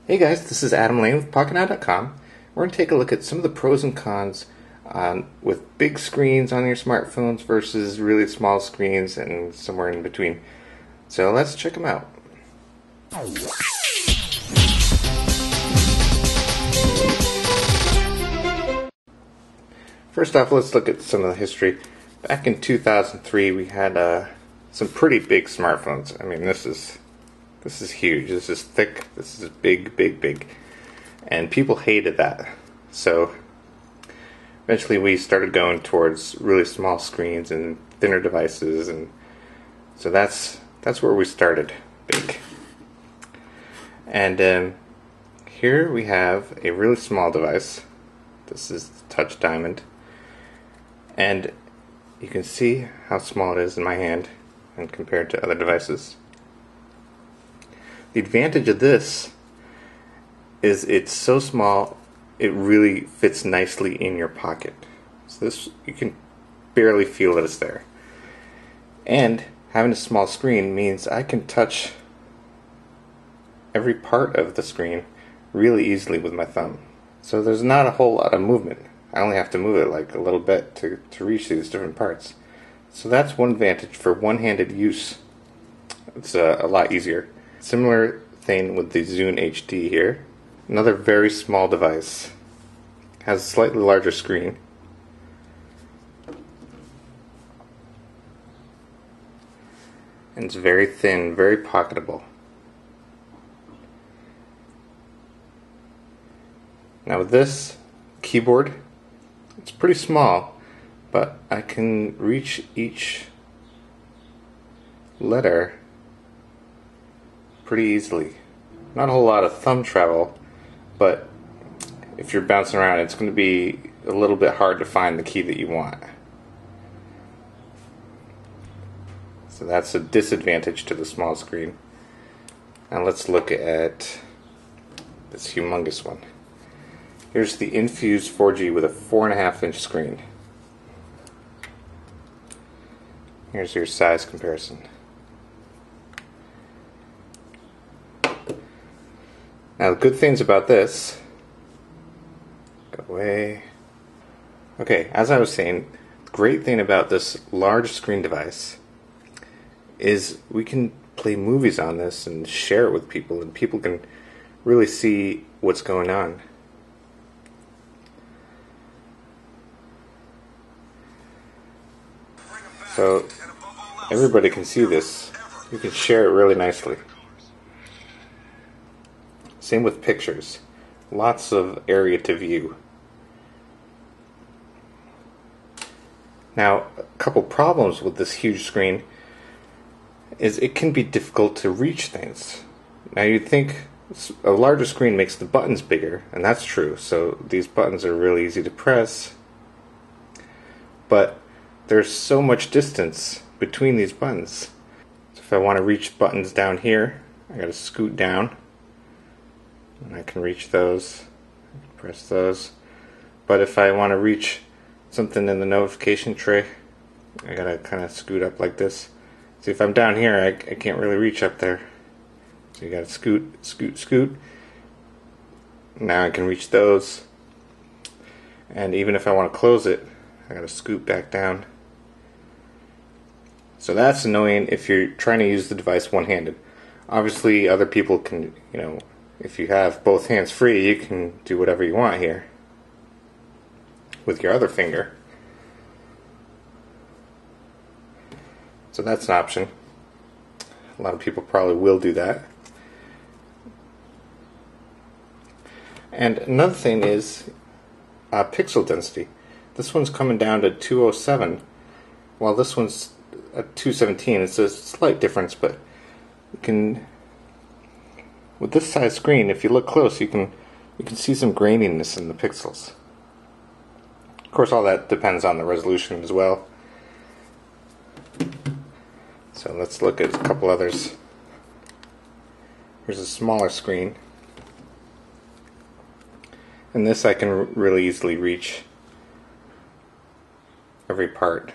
Hey guys, this is Adam Lane with Pocketnow.com. We're going to take a look at some of the pros and cons with big screens on your smartphones versus really small screens and somewhere in between. So let's check them out. First off, let's look at some of the history. Back in 2003, we had some pretty big smartphones. I mean, this is huge. This is thick. This is big. And people hated that. So eventually we started going towards really small screens and thinner devices, and so that's where we started, big. And here we have a really small device. This is the Touch Diamond. And you can see how small it is in my hand and compared to other devices. The advantage of this is it's so small it really fits nicely in your pocket. So this, you can barely feel that it's there. And having a small screen means I can touch every part of the screen really easily with my thumb. So there's not a whole lot of movement. I only have to move it like a little bit to reach these different parts. So that's one advantage for one-handed use. It's a lot easier. Similar thing with the Zune HD here. Another very small device. Has a slightly larger screen. And it's very thin, very pocketable. Now with this keyboard, it's pretty small, but I can reach each letter pretty easily. Not a whole lot of thumb travel, but if you're bouncing around, it's going to be a little bit hard to find the key that you want. So that's a disadvantage to the small screen. Now let's look at this humongous one. Here's the Infuse 4G with a 4.5-inch screen. Here's your size comparison. Now the good things about this, go away. Okay, as I was saying, the great thing about this large screen device is we can play movies on this and share it with people, and people can really see what's going on. So everybody can see this. You can share it really nicely. Same with pictures. Lots of area to view. Now, a couple problems with this huge screen is it can be difficult to reach things. Now you'd think a larger screen makes the buttons bigger, and that's true. So these buttons are really easy to press. But there's so much distance between these buttons. So if I want to reach buttons down here, I gotta scoot down. And I can reach those, press those. But if I want to reach something in the notification tray, I gotta kind of scoot up like this. See, if I'm down here, I can't really reach up there. So you gotta scoot. Now I can reach those. And even if I want to close it, I gotta scoot back down. So that's annoying if you're trying to use the device one-handed. Obviously, other people can, if you have both hands free, you can do whatever you want here with your other finger. So that's an option. A lot of people probably will do that. And another thing is pixel density. This one's coming down to 207, while this one's at 217. It's a slight difference, but you can, with this size screen, if you look close, you can see some graininess in the pixels. Of course, all that depends on the resolution as well. So let's look at a couple others. Here's a smaller screen. And this I can really easily reach every part.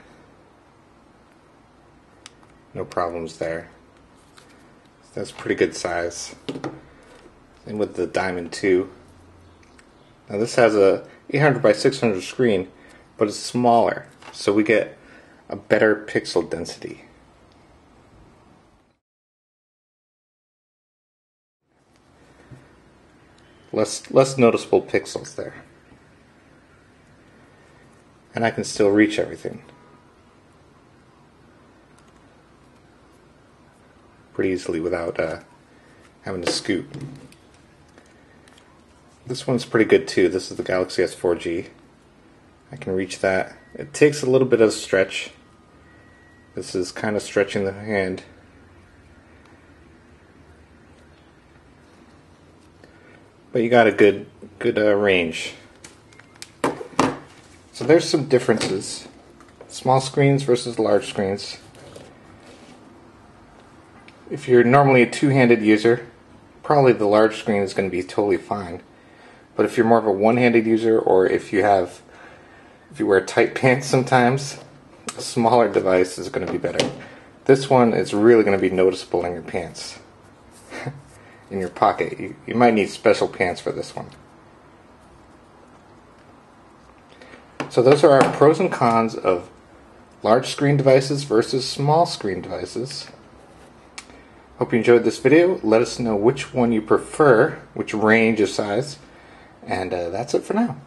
No problems there. That's pretty good size. and with the Diamond 2. Now this has a 800 by 600 screen, but it's smaller, so we get a better pixel density. Less noticeable pixels there. And I can still reach everything pretty easily without having to scoot. This one's pretty good too. This is the Galaxy S4G. I can reach that. It takes a little bit of stretch. This is kind of stretching the hand. But you got a good range. So there's some differences. Small screens versus large screens. If you're normally a two-handed user, probably the large screen is going to be totally fine. But if you're more of a one-handed user, or if you wear tight pants sometimes, a smaller device is going to be better. This one is really going to be noticeable in your pants. In your pocket. You might need special pants for this one. So those are our pros and cons of large screen devices versus small screen devices. Hope you enjoyed this video. Let us know which one you prefer, which range of size, and that's it for now.